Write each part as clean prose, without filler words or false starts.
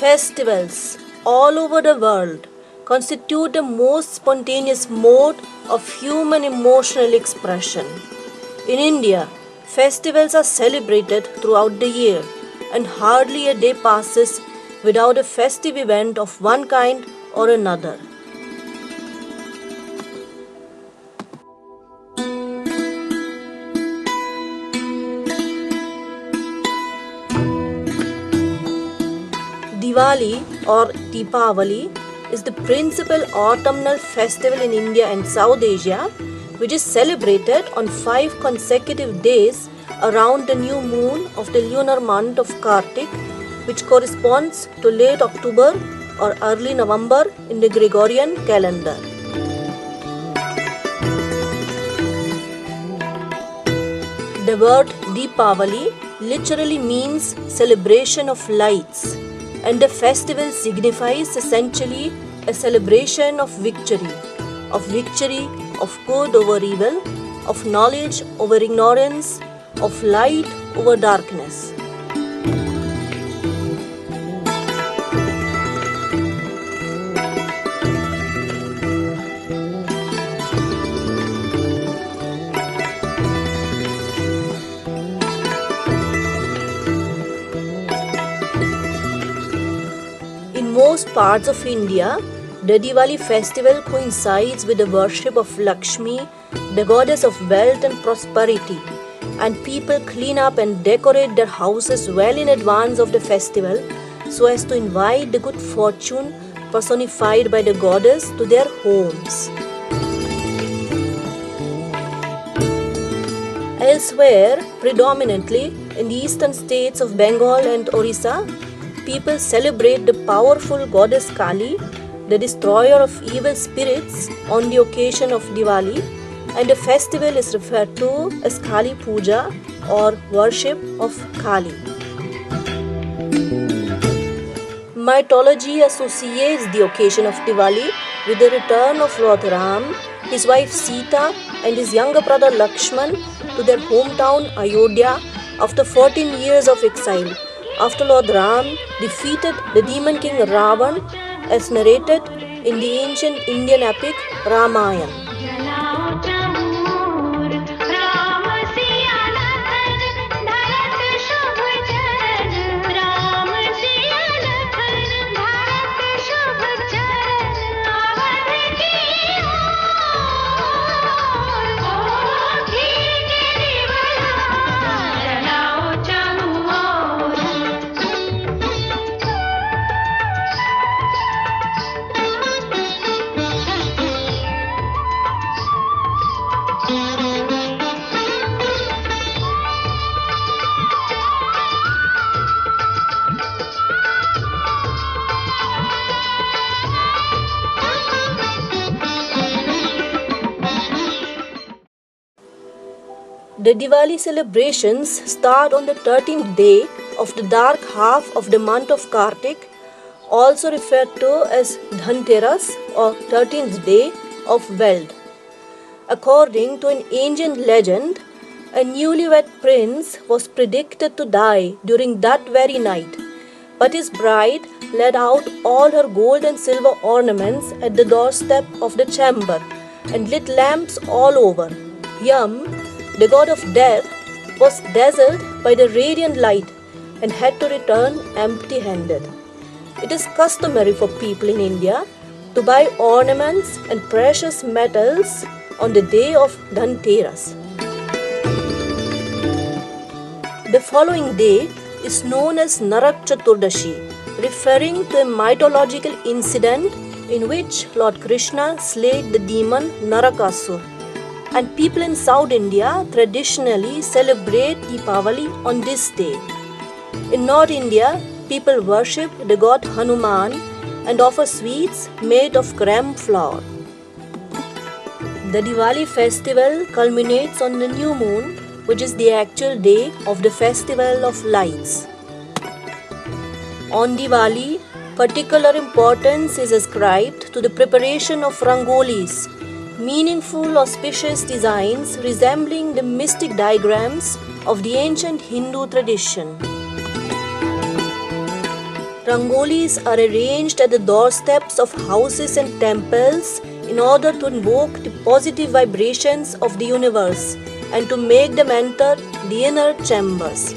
Festivals all over the world constitute the most spontaneous mode of human emotional expression. In India, festivals are celebrated throughout the year, and hardly a day passes without a festive event of one kind or another. Diwali or Deepavali is the principal autumnal festival in India and South Asia, which is celebrated on 5 consecutive days around the new moon of the lunar month of Kartik, which corresponds to late October or early November in the Gregorian calendar. The word Deepavali literally means celebration of lights, and the festival signifies essentially a celebration of victory of good over evil, of knowledge over ignorance, of light over darkness. In most parts of India, the Diwali festival coincides with the worship of Lakshmi, the goddess of wealth and prosperity, and people clean up and decorate their houses well in advance of the festival so as to invite the good fortune personified by the goddess to their homes. Elsewhere, predominantly in the eastern states of Bengal and Orissa, people celebrate the powerful goddess Kali, the destroyer of evil spirits, on the occasion of Diwali, and the festival is referred to as Kali Puja or worship of Kali. Mythology associates the occasion of Diwali with the return of Lord Ram, his wife Sita, and his younger brother Lakshman to their hometown Ayodhya after 14 years of exile, after Lord Ram defeated the demon king Ravan, as narrated in the ancient Indian epic Ramayana. The Diwali celebrations start on the 13th day of the dark half of the month of Kartik, also referred to as Dhanteras or 13th day of wealth. According to an ancient legend, a newlywed prince was predicted to die during that very night, but his bride laid out all her gold and silver ornaments at the doorstep of the chamber and lit lamps all over. Yam, the god of death, was dazzled by the radiant light and had to return empty-handed. It is customary for people in India to buy ornaments and precious metals on the day of Dhanteras. The following day is known as Narak Chaturdashi, referring to a mythological incident in which Lord Krishna slayed the demon Narakasur. And people in South India traditionally celebrate Deepavali on this day. In North India, people worship the god Hanuman and offer sweets made of gram flour. The Diwali festival culminates on the new moon, which is the actual day of the festival of lights. On Diwali, particular importance is ascribed to the preparation of rangolis, meaningful auspicious designs resembling the mystic diagrams of the ancient Hindu tradition. Rangolis are arranged at the doorsteps of houses and temples in order to invoke the positive vibrations of the universe and to make them enter the inner chambers.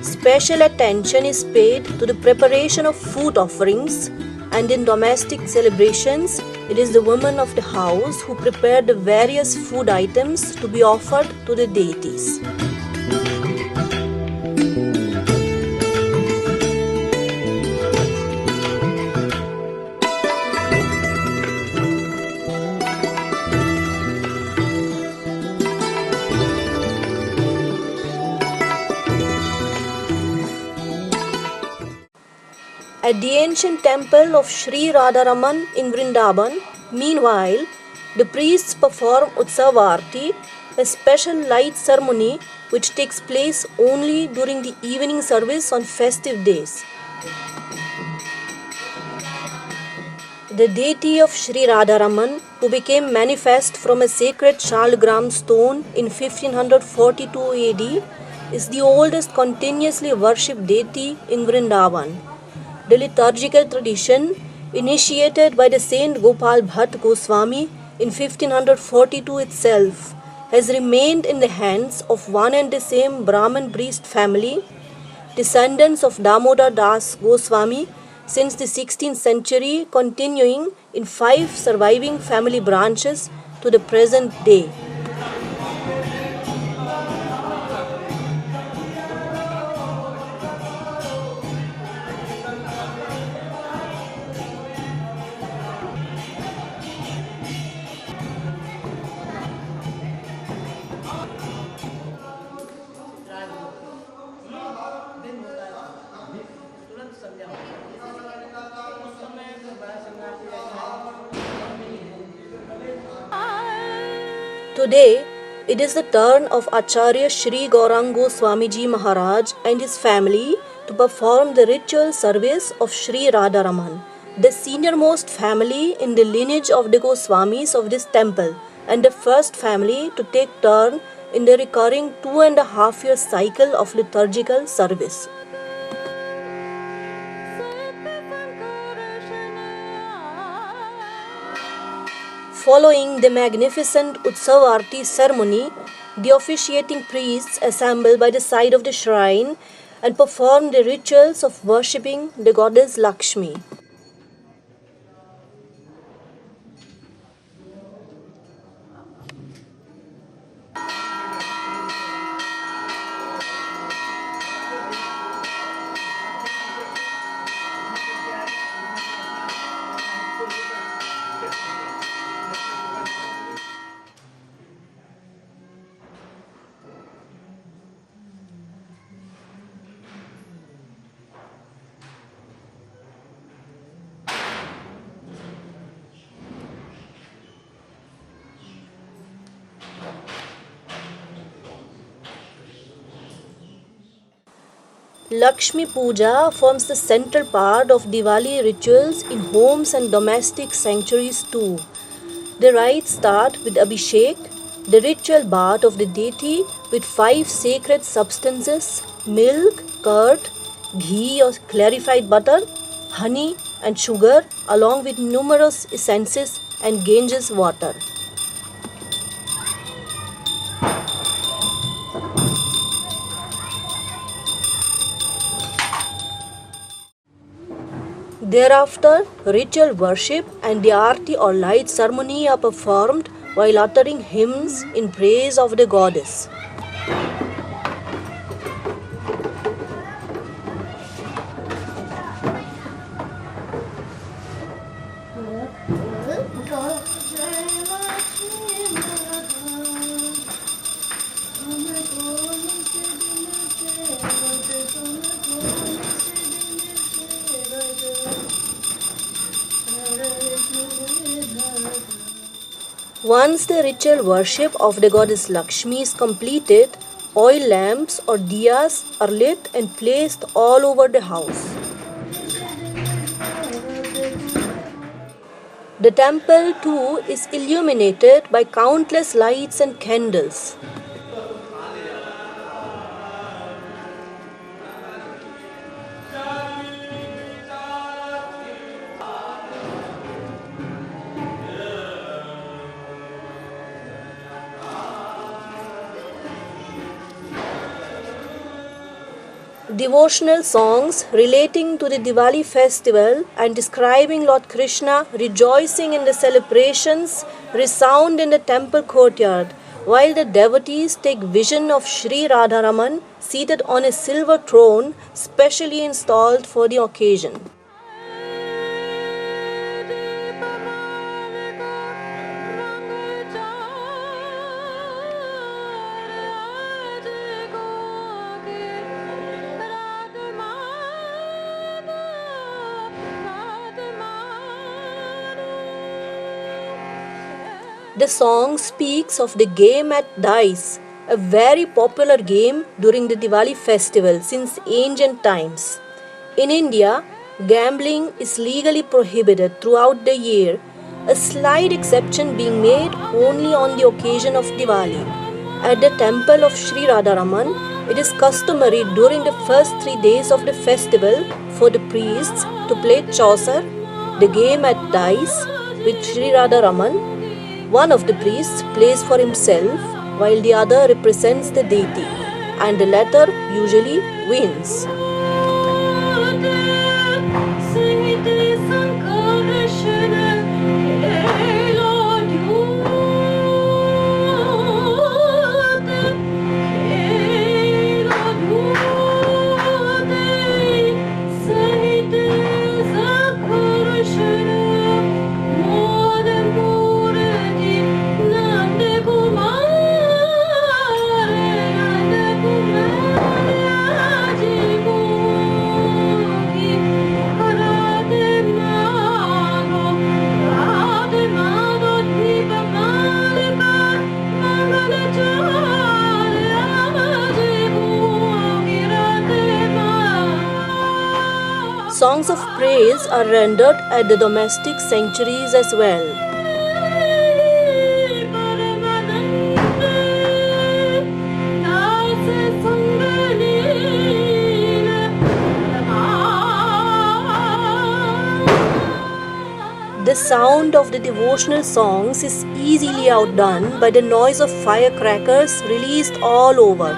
Special attention is paid to the preparation of food offerings, and in domestic celebrations, it is the women of the house who prepare the various food items to be offered to the deities. At the ancient temple of Sri Radharaman in Vrindavan, meanwhile, the priests perform Utsavarti, a special light ceremony which takes place only during the evening service on festive days. The deity of Sri Radharaman, who became manifest from a sacred Shalagram stone in 1542 AD, is the oldest continuously worshipped deity in Vrindavan. The liturgical tradition, initiated by the Saint Gopal Bhatt Goswami in 1542 itself, has remained in the hands of one and the same Brahmin priest family, descendants of Damodar Das Goswami, since the 16th century, continuing in 5 surviving family branches to the present day. Today, it is the turn of Acharya Shri Gaurango Swamiji Maharaj and his family to perform the ritual service of Sri Radharaman, the seniormost family in the lineage of the Goswamis of this temple and the first family to take turn in the recurring 2.5-year cycle of liturgical service. Following the magnificent Utsavarti ceremony, the officiating priests assemble by the side of the shrine and perform the rituals of worshipping the goddess Lakshmi. Lakshmi Puja forms the central part of Diwali rituals in homes and domestic sanctuaries too. The rites start with Abhishek, the ritual bath of the deity with 5 sacred substances: milk, curd, ghee or clarified butter, honey and sugar, along with numerous essences and Ganges water. Thereafter, ritual worship and the Aarti or light ceremony are performed while uttering hymns in praise of the goddess. Once the ritual worship of the goddess Lakshmi is completed, oil lamps or diyas are lit and placed all over the house. The temple too is illuminated by countless lights and candles. Devotional songs relating to the Diwali festival and describing Lord Krishna rejoicing in the celebrations resound in the temple courtyard, while the devotees take vision of Sri Radharaman seated on a silver throne specially installed for the occasion. The song speaks of the game at dice, a very popular game during the Diwali festival since ancient times. In India, gambling is legally prohibited throughout the year, a slight exception being made only on the occasion of Diwali. At the temple of Sri Radharaman, it is customary during the first 3 days of the festival for the priests to play Chaucer, the game at dice, with Sri Radharaman. One of the priests plays for himself while the other represents the deity, and the latter usually wins. Songs of praise are rendered at the domestic sanctuaries as well. The sound of the devotional songs is easily outdone by the noise of firecrackers released all over.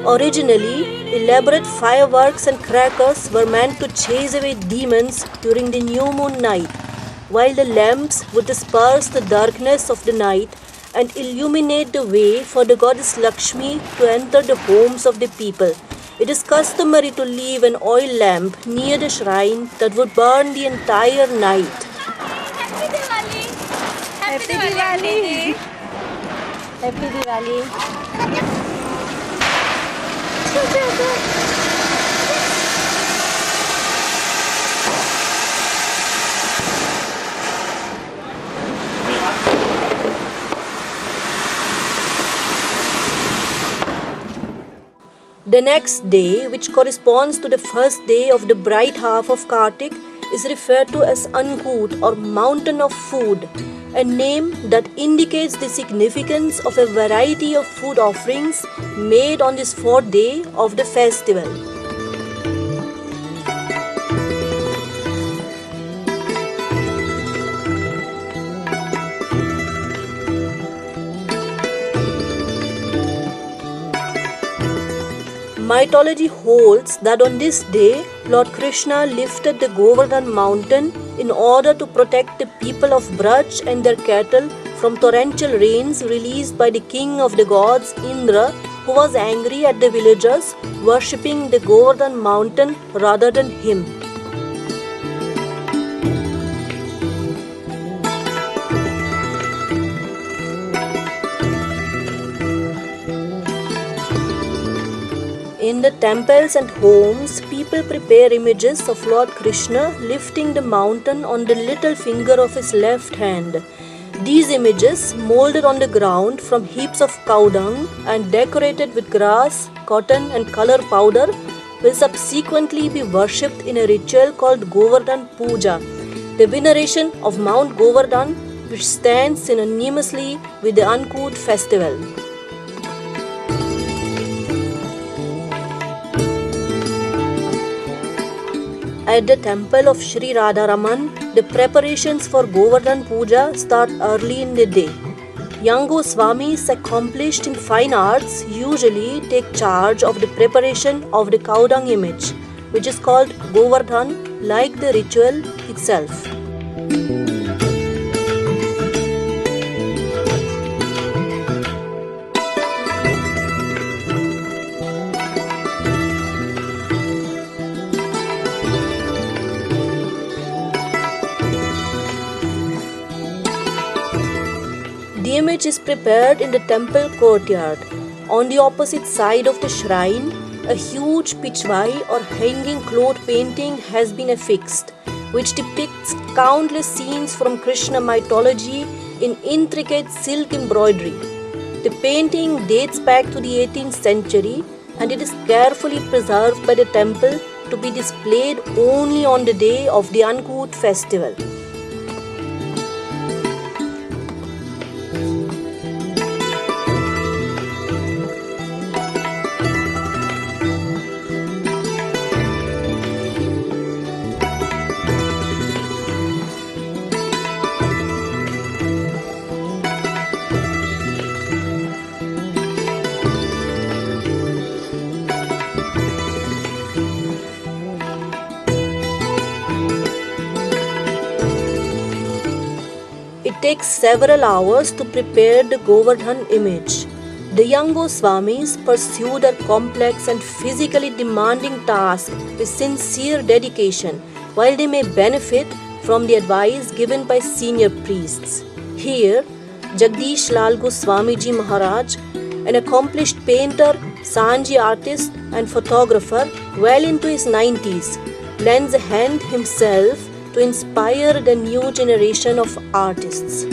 Originally, elaborate fireworks and crackers were meant to chase away demons during the new moon night, while the lamps would disperse the darkness of the night and illuminate the way for the goddess Lakshmi to enter the homes of the people. It is customary to leave an oil lamp near the shrine that would burn the entire night. Happy Diwali! Happy Diwali! Happy Diwali! The next day, which corresponds to the first day of the bright half of Kartik, is referred to as Ankoot or Mountain of Food, a name that indicates the significance of a variety of food offerings made on this fourth day of the festival. Mythology holds that on this day, Lord Krishna lifted the Govardhan mountain in order to protect the people of Braj and their cattle from torrential rains released by the king of the gods, Indra, who was angry at the villagers worshipping the Govardhan mountain rather than him. In the temples and homes, people prepare images of Lord Krishna lifting the mountain on the little finger of his left hand. These images, molded on the ground from heaps of cow dung and decorated with grass, cotton and color powder, will subsequently be worshipped in a ritual called Govardhan Puja. the veneration of Mount Govardhan, which stands synonymously with the Ankud festival. At the temple of Sri Radharaman, the preparations for Govardhan Puja start early in the day. Young Goswamis accomplished in fine arts usually take charge of the preparation of the cow dung image, which is called Govardhan, like the ritual itself. The image is prepared in the temple courtyard. On the opposite side of the shrine, a huge pichwai or hanging cloth painting has been affixed, which depicts countless scenes from Krishna mythology in intricate silk embroidery. The painting dates back to the 18th century and it is carefully preserved by the temple to be displayed only on the day of the Ankud festival. It takes several hours to prepare the Govardhan image. The young Goswamis pursue their complex and physically demanding task with sincere dedication, while they may benefit from the advice given by senior priests. Here, Jagdish Lal Goswami Ji Maharaj, an accomplished painter, Sanji artist and photographer well into his 90s, lends a hand himself to inspire the new generation of artists.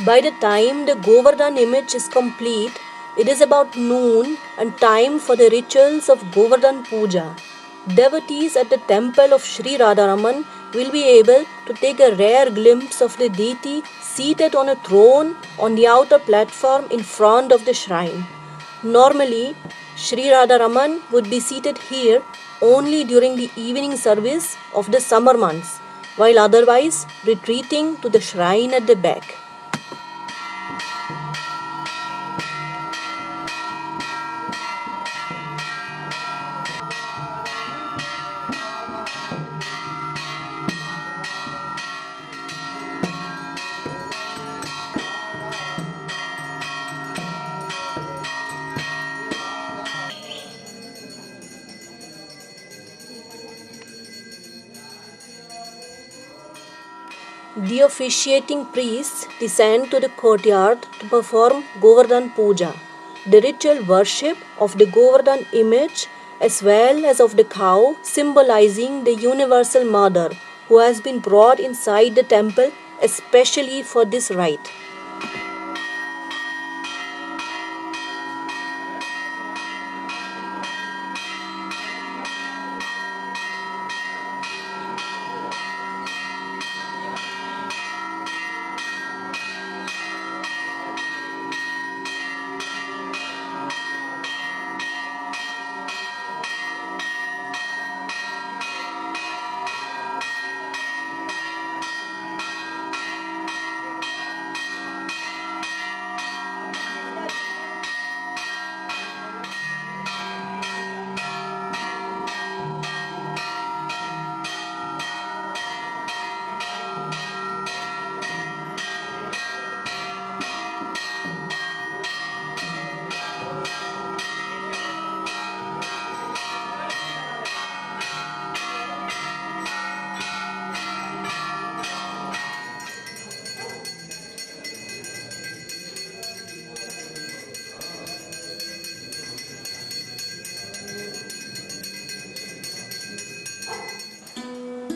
By the time the Govardhan image is complete, it is about noon and time for the rituals of Govardhan Puja. Devotees at the temple of Sri Radharaman will be able to take a rare glimpse of the deity seated on a throne on the outer platform in front of the shrine. Normally, Sri Radharaman would be seated here only during the evening service of the summer months, while otherwise retreating to the shrine at the back. The officiating priests descend to the courtyard to perform Govardhan Puja, the ritual worship of the Govardhan image as well as of the cow, symbolizing the universal mother who has been brought inside the temple especially for this rite.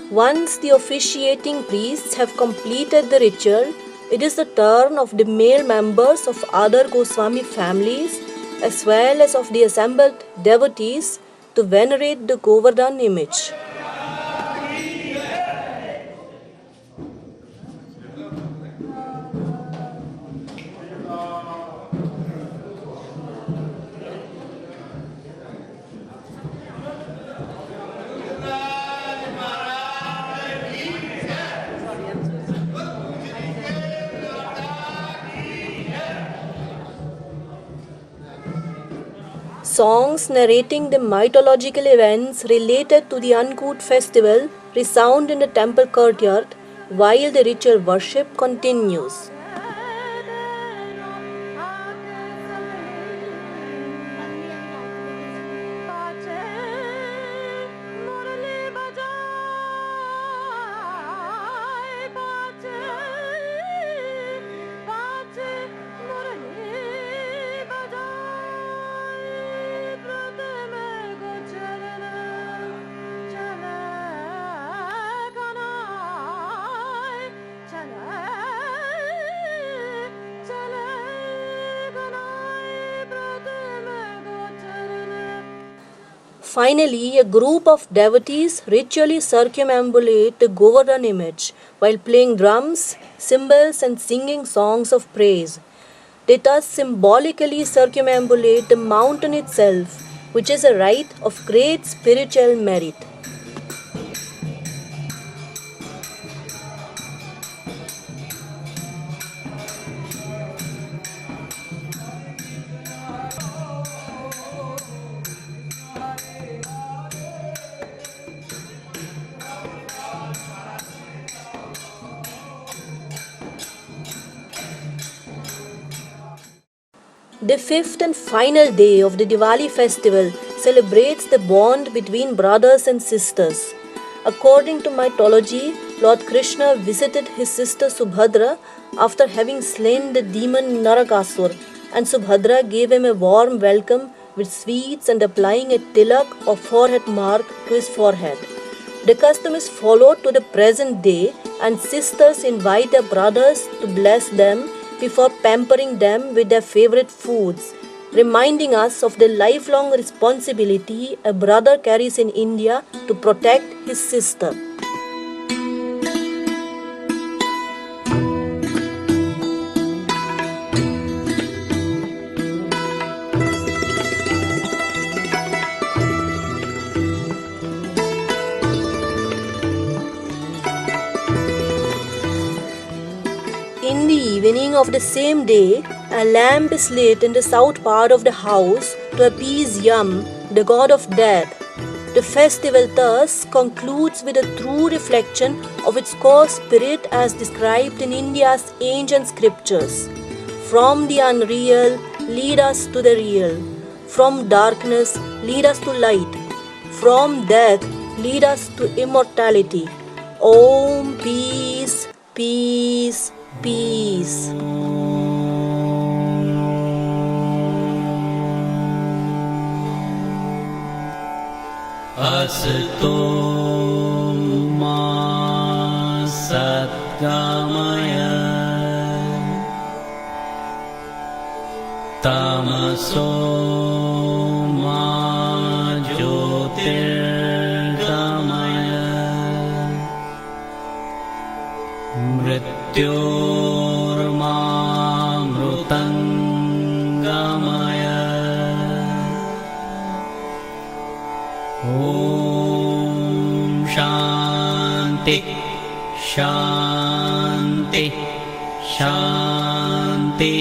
Once the officiating priests have completed the ritual, it is the turn of the male members of other Goswami families as well as of the assembled devotees to venerate the Govardhan image. Songs narrating the mythological events related to the Ankud festival resound in the temple courtyard while the ritual worship continues. Finally, a group of devotees ritually circumambulate the Govardhan image while playing drums, cymbals, and singing songs of praise. They thus symbolically circumambulate the mountain itself, which is a rite of great spiritual merit. The fifth and final day of the Diwali festival celebrates the bond between brothers and sisters. According to mythology, Lord Krishna visited his sister Subhadra after having slain the demon Narakasur, and Subhadra gave him a warm welcome with sweets and applying a tilak or forehead mark to his forehead. The custom is followed to the present day, and sisters invite their brothers to bless them before pampering them with their favorite foods, reminding us of the lifelong responsibility a brother carries in India to protect his sister. In the evening of the same day, a lamp is lit in the south part of the house to appease Yam, the god of death. The festival thus concludes with a true reflection of its core spirit as described in India's ancient scriptures. From the unreal, lead us to the real. From darkness, lead us to light. From death, lead us to immortality. Om, peace, peace, peace. Asato ma satgamaya tamaso ma jyotirgamaya mrityorma mrutangamaya Om Shanti Shanti Shanti